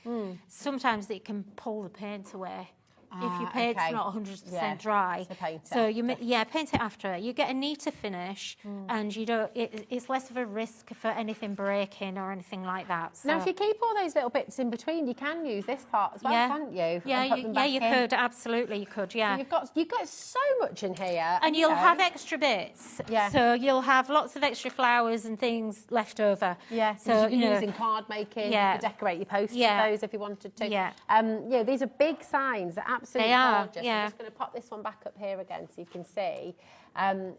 sometimes it can pull the paint away. If your paint's not 100% dry. So you paint it after. You get a neater finish, and you don't. It's less of a risk for anything breaking or anything like that. So. Now, if you keep all those little bits in between, you can use this part as well, can't you? Yeah, you could. Absolutely, you could. Yeah. So you've got so much in here, and you'll have extra bits. Yeah. So you'll have lots of extra flowers and things left over. Yeah. So you can use in card making. Yeah. You could decorate your posts with those if you wanted to. Yeah. These are big signs. Absolutely gorgeous. I'm just going to pop this one back up here again so you can see.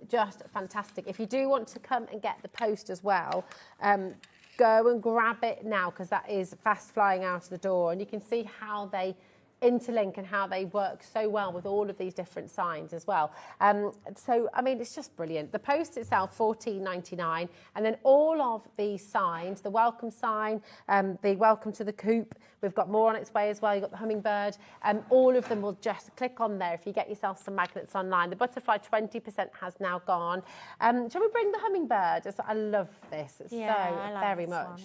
Just fantastic. If you do want to come and get the post as well, go and grab it now, because that is fast flying out of the door, and you can see how they interlink and how they work so well with all of these different signs as well. So, I mean, it's just brilliant. The post itself, $14.99, and then all of these signs, the welcome sign, the welcome to the coop, we've got more on its way as well. You've got the hummingbird. All of them will just click on there if you get yourself some magnets online. The butterfly 20% has now gone. Shall we bring the hummingbird? I love this. It's very much.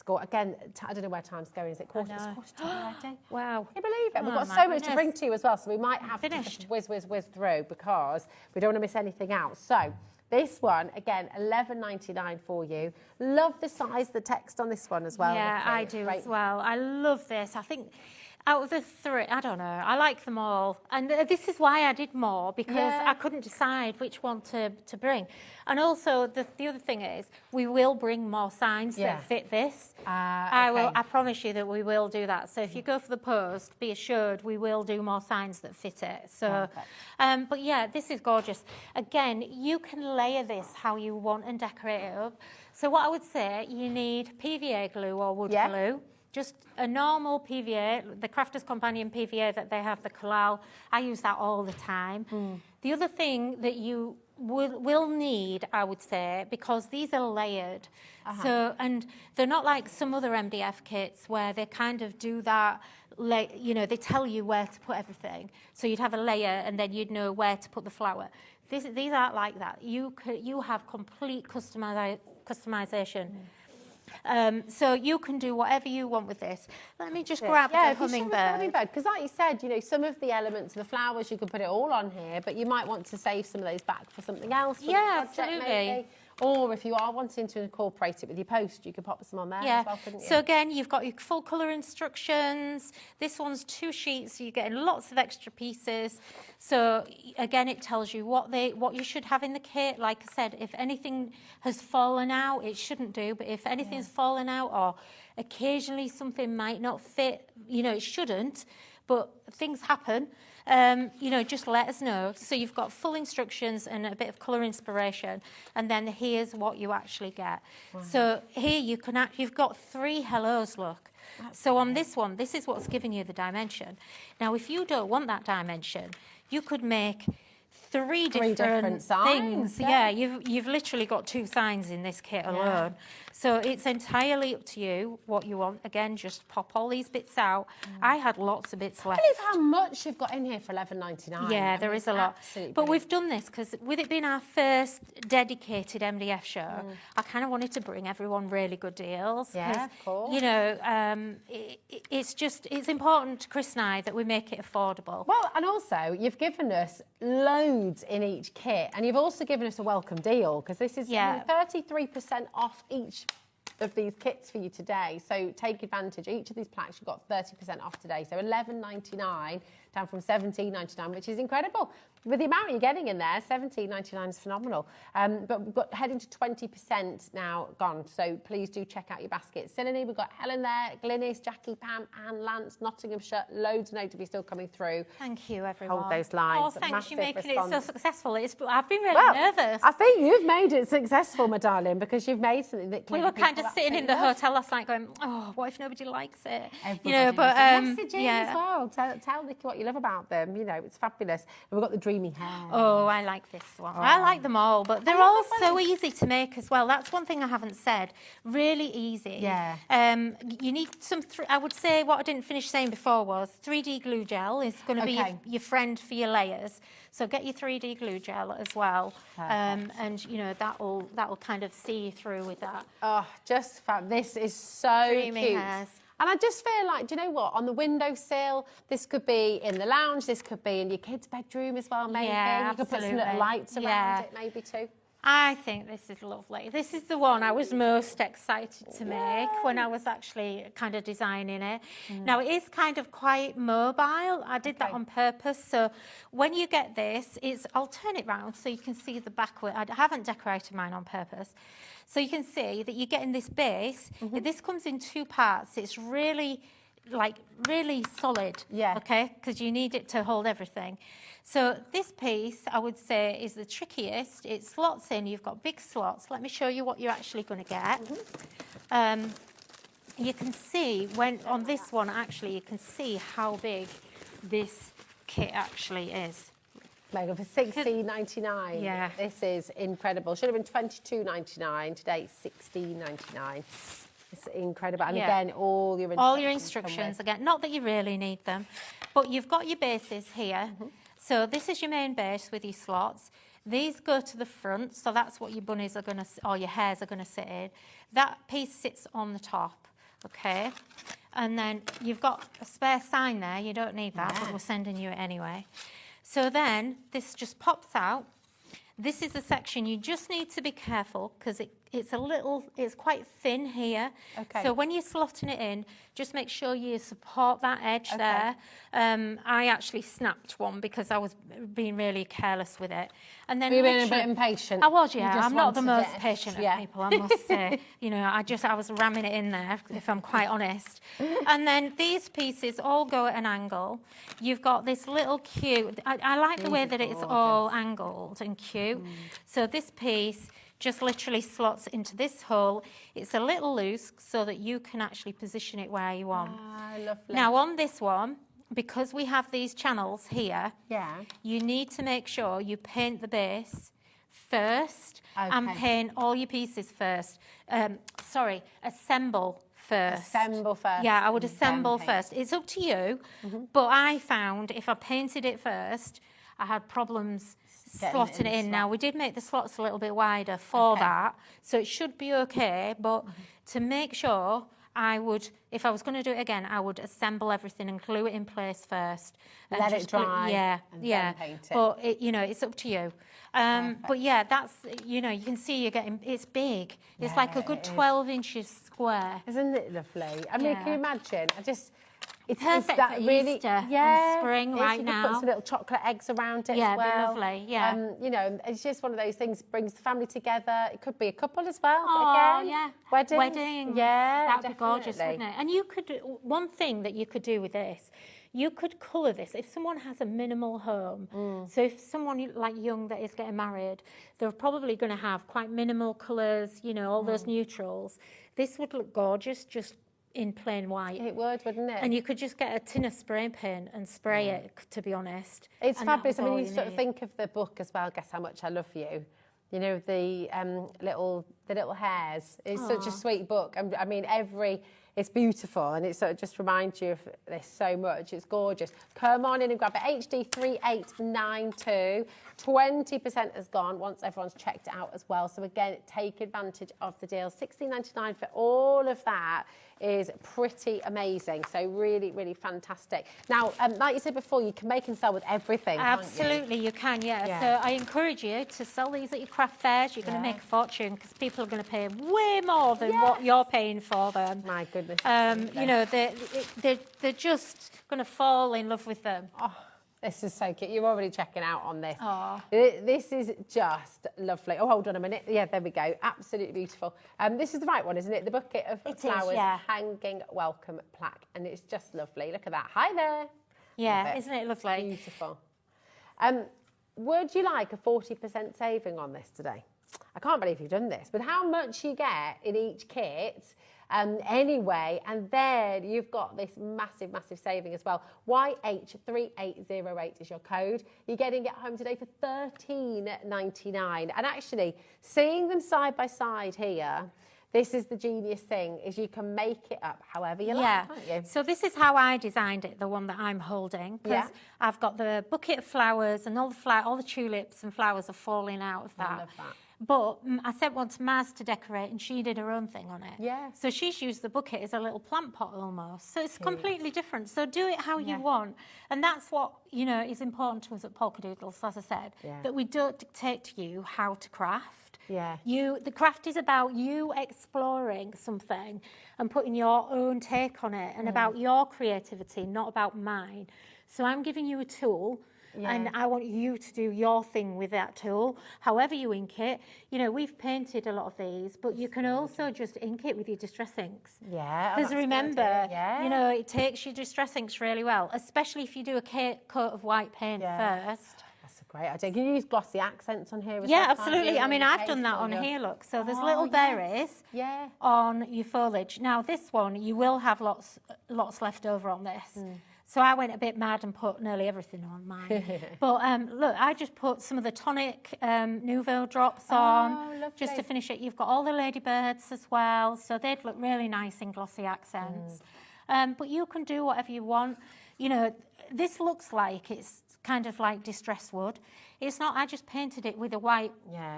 Score. Again, I don't know where time's going. Is it quarter to already? Wow. Can you believe it? We've got so much to bring to you as well, so we might have to just whiz through, because we don't want to miss anything out. So This one, again, $11.99 for you. Love the size, the text on this one as well. Yeah, I do as well. I love this. I think out of the three, I don't know, I like them all. And this is why I did more, because I couldn't decide which one to bring. And also, the other thing is, we will bring more signs that fit this. Okay. I promise you that we will do that. So if you go for the post, be assured we will do more signs that fit it. So, but yeah, this is gorgeous. Again, you can layer this how you want and decorate it up. So what I would say, you need PVA glue or wood glue. Just a normal PVA, the Crafter's Companion PVA that they have, the Collal. I use that all the time. The other thing that you will need, I would say, because these are layered, so, and they're not like some other MDF kits where they kind of do that, you know, they tell you where to put everything. So you'd have a layer and then you'd know where to put the flower. These aren't like that. You have complete customization. So you can do whatever you want with this. Let me just grab the hummingbird. Because like you said, you know, some of the elements of the flowers, you could put it all on here, but you might want to save some of those back for something else. For absolutely. Maybe. Or if you are wanting to incorporate it with your post, you could pop some on there as well, couldn't you? So again, you've got your full colour instructions. This one's 2 sheets, so you're getting lots of extra pieces. So again, it tells you what you should have in the kit. Like I said, if anything has fallen out, it shouldn't do, but if anything's fallen out or occasionally something might not fit, you know, it shouldn't, but things happen. You know, just let us know. So you've got full instructions and a bit of colour inspiration, and then here's what you actually get. So here you've got 3 hellos, look. So on this one, this is what's giving you the dimension. Now, if you don't want that dimension, you could make 3 different things. Yeah, you've literally got 2 signs in this kit alone. So it's entirely up to you what you want. Again, just pop all these bits out. I had lots of bits left. I believe how much you've got in here for $11.99. Yeah, there is a lot. But we've done this because with it being our first dedicated MDF show, I kind of wanted to bring everyone really good deals. Yeah, of course. You know, it's important to Chris and I that we make it affordable. Well, and also you've given us loads in each kit, and you've also given us a welcome deal, because this is 33% off each of these kits for you today. So take advantage. Each of these packs you've got 30% off today. So $11.99 down from $17.99, which is incredible. With the amount you're getting in there, $17.99 is phenomenal. But we've got heading to 20% now gone. So please do check out your baskets. Silene, we've got Helen there, Glynis, Jackie, Pam, Anne, Lance, Nottinghamshire. Loads and loads of you still coming through. Thank you, everyone. Hold those lines. Oh, thanks. You're making it so successful. I've been really nervous. I think you've made it successful, my darling, because you've made something that we were kind of sitting in the hotel last night going, oh, what if nobody likes it? Everybody, you know, but messages as well. Tell Nikki what you love about them. You know, it's fabulous. And we've got the dreamy hair. Oh, I like this one. I like them all, but they're all so easy to make as well. That's one thing I haven't said. Really easy. Yeah. You need some. I would say what I didn't finish saying before was 3D glue gel is going to be your friend for your layers. So get your 3D glue gel as well, and you know that'll kind of see you through with that. Oh, just fab. This is so Dreamy cute. hairs. And I just feel like, do you know what? On the windowsill, this could be in the lounge, this could be in your kids' bedroom as well, maybe. Yeah, you could put some little lights around it, maybe too. I think this is lovely. This is the one I was most excited to make when I was actually kind of designing it. Now, it is kind of quite mobile. I did that on purpose. So when you get this, I'll turn it round so you can see the back. I haven't decorated mine on purpose. So you can see that you're getting this base. This comes in 2 parts. It's really solid, okay, because you need it to hold everything. So this piece, I would say, is the trickiest. It slots in. You've got big slots. Let me show you what you're actually going to get. You can see on this one, actually, you can see how big this kit actually is. Mega for $16.99. Yeah. This is incredible. Should have been $22.99. Today, $16.99. It's incredible. And again, all your instructions again. Not that you really need them, but you've got your bases here. So this is your main base with your slots. These go to the front, so that's what your bunnies are going to, or your hairs are going to sit in. That piece sits on the top, okay? And then you've got a spare sign there. You don't need that, but we're sending you it anyway. So then this just pops out. this is a section you just need to be careful because it's quite thin here. Okay. So when you're slotting it in, just make sure you support that edge there. I actually snapped one because I was being really careless with it. And then You've been a bit impatient. I was, yeah. You just I'm not the wanted most it. patient Yeah. of people, I must say. You know, I was ramming it in there, if I'm quite honest. And then these pieces all go at an angle. You've got this little cute, I like the way that it's all angled and cute. So this piece just literally slots into this hole. It's a little loose so that you can actually position it where you want. Ah, lovely. Now on this one, because we have these channels here, yeah. you need to make sure you paint the base first and paint all your pieces first. Assemble first. Assemble first. Yeah, I would assemble first. It's up to you, but I found if I painted it first, I had problems slotting it in. Now, we did make the slots a little bit wider for that, so it should be okay, but to make sure, I would, if I was going to do it again, I would assemble everything and glue it in place first. And let it dry. And then paint it. But, it's up to you. But yeah, that's, you can see it's big. It's like a good 12 inches square. Isn't it lovely? I mean, can you imagine? It's perfect that for really, Easter and spring right now. Put some little chocolate eggs around it as well. Yeah, lovely, yeah. It's just one of those things, brings the family together. It could be a couple as well, Oh, again. yeah. Weddings. Yeah, that'd be gorgeous, wouldn't it? And you could, one thing that you could do with this, you could colour this. If someone has a minimal home, so if someone like young that is getting married, they're probably going to have quite minimal colours, all those neutrals. This would look gorgeous, just in plain white. It would, wouldn't it? And you could just get a tin of spray paint and spray it, to be honest. It's fabulous. I mean, you sort of think of the book as well, Guess How Much I Love You. The little hairs. It's such a sweet book. I mean, it's beautiful, and it sort of just reminds you of this so much. It's gorgeous. Come on in and grab it. HD 3892. 20% has gone once everyone's checked it out as well. So again, take advantage of the deal. $16.99 for all of that is pretty amazing. So really, really fantastic. Now, like you said before, you can make and sell with everything. Absolutely, you can, yeah. So I encourage you to sell these at your craft fairs. You're going to make a fortune because people are going to pay way more than what you're paying for them. My goodness. They're just going to fall in love with them. Oh, this is so cute. You're already checking out on this. Oh. This is just lovely. Oh, hold on a minute. Yeah, there we go. Absolutely beautiful. This is the right one, isn't it? The bucket of flowers, hanging welcome plaque. And it's just lovely. Look at that. Hi there. Yeah, isn't it lovely? Beautiful. Would you like a 40% saving on this today? I can't believe you've done this, but how much you get in each kit anyway, and then you've got this massive, massive saving as well. YH3808 is your code. You're getting it home today for $13.99. And actually, seeing them side by side here, this is the genius thing, is you can make it up however you like, can't you? So this is how I designed it, the one that I'm holding, because I've got the bucket of flowers and all the tulips and flowers are falling out of that. I love that. But I sent one to Maz to decorate and she did her own thing on it. Yeah. So she's used the bucket as a little plant pot almost. So it's completely different. So do it how you want. And that's what, is important to us at Polkadoodles, as I said, that we don't dictate to you how to craft. Yeah. The craft is about you exploring something and putting your own take on it and about your creativity, not about mine. So I'm giving you a tool. And I want you to do your thing with that tool, however you ink it. We've painted a lot of these, but you can also just ink it with your distress inks. Yeah. Because remember, it takes your distress inks really well, especially if you do a coat of white paint first. That's a great idea. Can you use glossy accents on here as well? Yeah, absolutely. I mean, I've done that on here, look. So there's little berries on your foliage. Now, this one, you will have lots left over on this. So I went a bit mad and put nearly everything on mine. But look, I just put some of the tonic Nouveau drops on just to finish it. You've got all the ladybirds as well, so they'd look really nice in glossy accents. But you can do whatever you want. This looks like it's kind of like distress wood. It's not. I just painted it with a white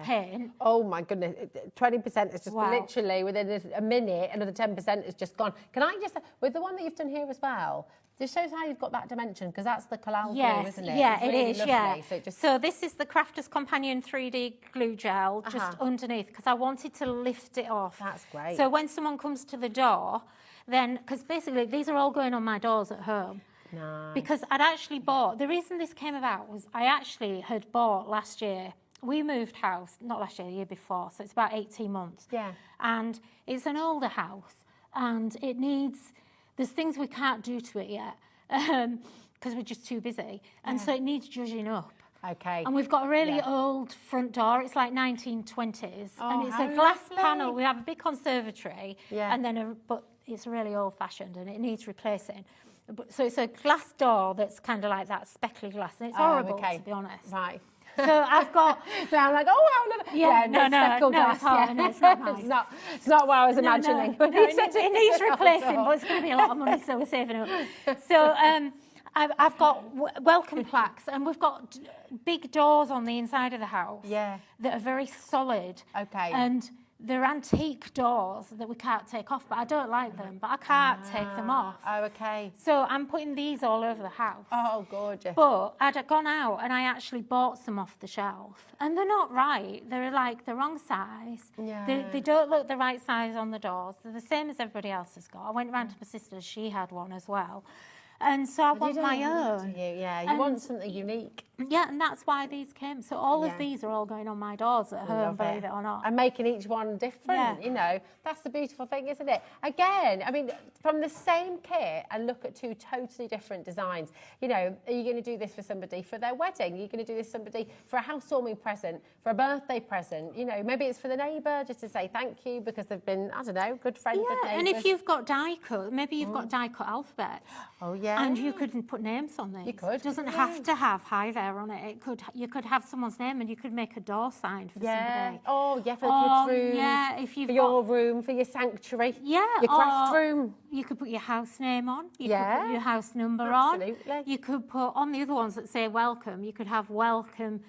paint. Oh my goodness, 20% is just literally within a minute. Another 10% is just gone. Can I just, with the one that you've done here as well, This shows how you've got that dimension, because that's the collal glue, isn't it? Yeah, It's it really is, lovely. yeah. So, So this is the Crafter's Companion 3D glue gel just underneath, because I wanted to lift it off. That's great. So when someone comes to the door, then, because basically these are all going on my doors at home. Nice. Because I'd actually bought, the reason this came about was I actually had bought last year, we moved house, not last year, the year before, so it's about 18 months. Yeah. And it's an older house, and it needs, there's things we can't do to it yet, because we're just too busy. And so it needs zhuzhing up. Okay. And we've got a really old front door. It's like 1920s. And it's how a glass lovely. panel. We have a big conservatory. Yeah. And then, but it's really old fashioned and it needs replacing. So it's a glass door that's kind of like that speckly glass. And it's horrible, to be honest. Right. So I've got... So I'm like, oh, how lovely. Yeah, no, glass. it's hard, no, it's not nice. It's not what I was imagining. No, it needs replacing, but it's going to be a lot of money, so we're saving up. So I've got welcome plaques, and we've got big doors on the inside of the house that are very solid. Okay. And they're antique doors that we can't take off, but I don't like them, but I can't take them off. Oh, okay. So I'm putting these all over the house. Oh, gorgeous. But I'd gone out and I actually bought some off the shelf, and they're not right. They're like the wrong size. Yeah. They don't look the right size on the doors. They're the same as everybody else has got. I went round to my sister's, she had one as well. And so I want my own. Yeah, you want something unique. Yeah, and that's why these came. So all of these are all going on my doors at home, believe it or not. And making each one different, you know. That's the beautiful thing, isn't it? Again, I mean, from the same kit, and look at two totally different designs. You know, are you going to do this for somebody for their wedding? Are you going to do this for somebody for a housewarming present, for a birthday present? You know, maybe it's for the neighbour, just to say thank you because they've been, I don't know, good friend, good neighbours. And if you've got die cut, maybe you've got die cut alphabets. Oh, yeah. And you could put names on these. You could. It doesn't have to have hi there on it. You could have someone's name, and you could make a door sign for somebody. Oh, yeah, for the kids' room. Yeah, if you've for your room, for your sanctuary. Yeah. Your craft room. You could put your house name on. You Yeah. could put your house number Absolutely. on. You could put on the other ones that say welcome. You could have welcome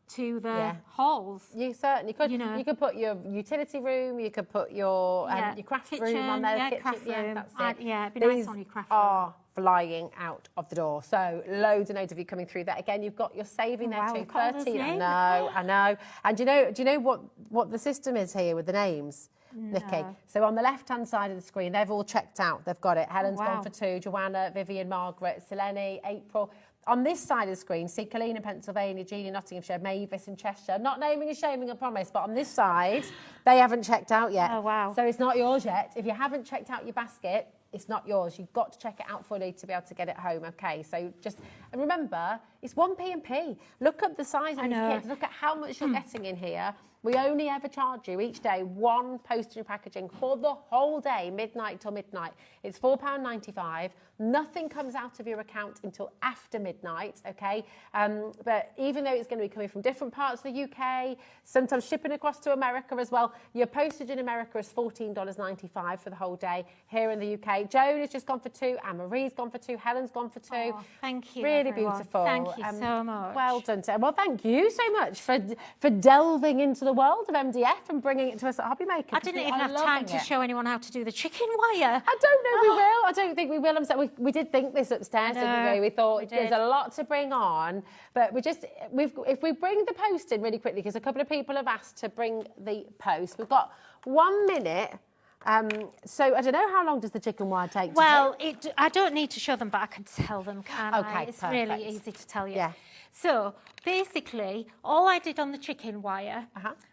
to the halls. You certainly could. You know. You could put your utility room. You could put your craft room on there. Yeah, kitchen. craft room. That's it. Yeah, it'd be nice These on your craft room. are flying out of the door. So loads and loads of you coming through that. Again, you've got your saving there too. we've got all those 13. names. I know. And do you know what the system is here with the names? Nikki. So on the left-hand side of the screen, they've all checked out. They've got it. Helen's gone for 2, Joanna, Vivian, Margaret, Selene, April. On this side of the screen, see Colleen in Pennsylvania, Jean in Nottinghamshire, Mavis in Cheshire. Not naming and shaming, I promise, but on this side, they haven't checked out yet. Oh, wow. So it's not yours yet. If you haven't checked out your basket, it's not yours. You've got to check it out fully to be able to get it home, okay? So just, and remember, it's 1p&p. Look at the size of these kits. Look at how much you're getting in here. We only ever charge you each day 1 postage and packaging for the whole day, midnight till midnight. It's £4.95. Nothing comes out of your account until after midnight, okay? But even though it's going to be coming from different parts of the UK, sometimes shipping across to America as well, your postage in America is $14.95 for the whole day. Here in the UK, Joan has just gone for 2, Anne-Marie's gone for 2, Helen's gone for 2. Oh, thank you, Really everyone. beautiful. Thank you so much. Well done, Sarah. Well, thank you so much for delving into the world of MDF and bringing it to us at HobbyMaker. I didn't even have time to show anyone how to do the chicken wire. I don't know we will. I don't think we will. I'm sorry. We did think this upstairs, didn't we? We thought there's a lot to bring on, but if we bring the post in really quickly, because a couple of people have asked to bring the post. We've got 1 minute. So I don't know, how long does the chicken wire take? Well, I don't need to show them, but I can tell them, can't I? It's perfect. really easy to tell you. Yeah. So basically, all I did on the chicken wire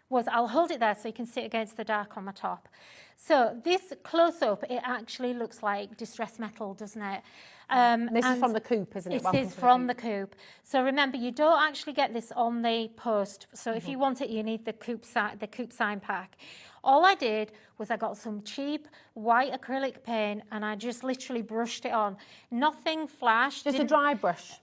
was I'll hold it there so you can see it against the dark on my top. So this close-up, it actually looks like distressed metal, doesn't it? This is from the coop, isn't it? It is from the coop. So remember, you don't actually get this on the post. So if you want it, you need the coop sign pack. All I did was I got some cheap white acrylic paint and I just literally brushed it on. Nothing flashed. Just a dry brush?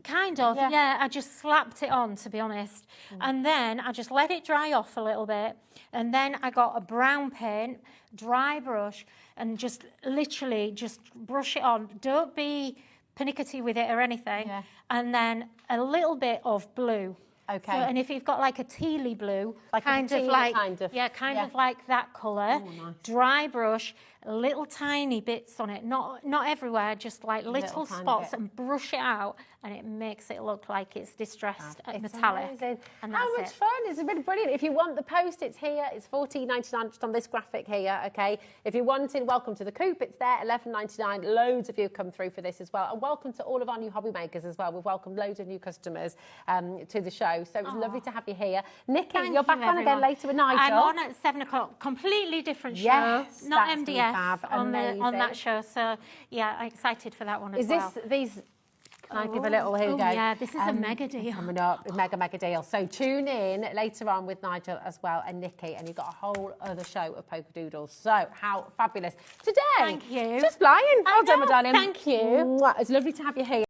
Kind of, yeah. I just slapped it on, to be honest. And then I just let it dry off a little bit. And then I got a brown paint, dry brush, and just literally just brush it on. Don't be pernickety with it or anything. Yeah. And then a little bit of blue. Okay. So, and if you've got like a tealy blue, like kind of like that colour, nice. dry brush, little tiny bits on it, not everywhere, just like little tiny spots, bit. and brush it out, and it makes it look like it's distressed It's metallic. amazing. And How that's much it. fun. It's really brilliant. If you want the post-its here, it's $14.99 just on this graphic here, okay? If you're wanting, welcome to the coop, it's there, $11.99. Loads of you have come through for this as well. And welcome to all of our new hobby makers as well. We've welcomed loads of new customers to the show. So it was lovely to have you here. Nikki, Thank you're back you, on again everyone. later with Nigel. I'm on at 7 o'clock, completely different show. Yes, Not that's gonna be fab. MDF on Amazing. that show. So yeah, I'm excited for that one as well. These? Can I give a little, here we go. Yeah, this is a mega deal. Coming up, mega deal. So tune in later on with Nigel as well and Nikki, and you've got a whole other show of Polkadoodles. So how fabulous. Today, Thank you. just flying. Well done, my darling. Thank you. Mwah. It's lovely to have you here.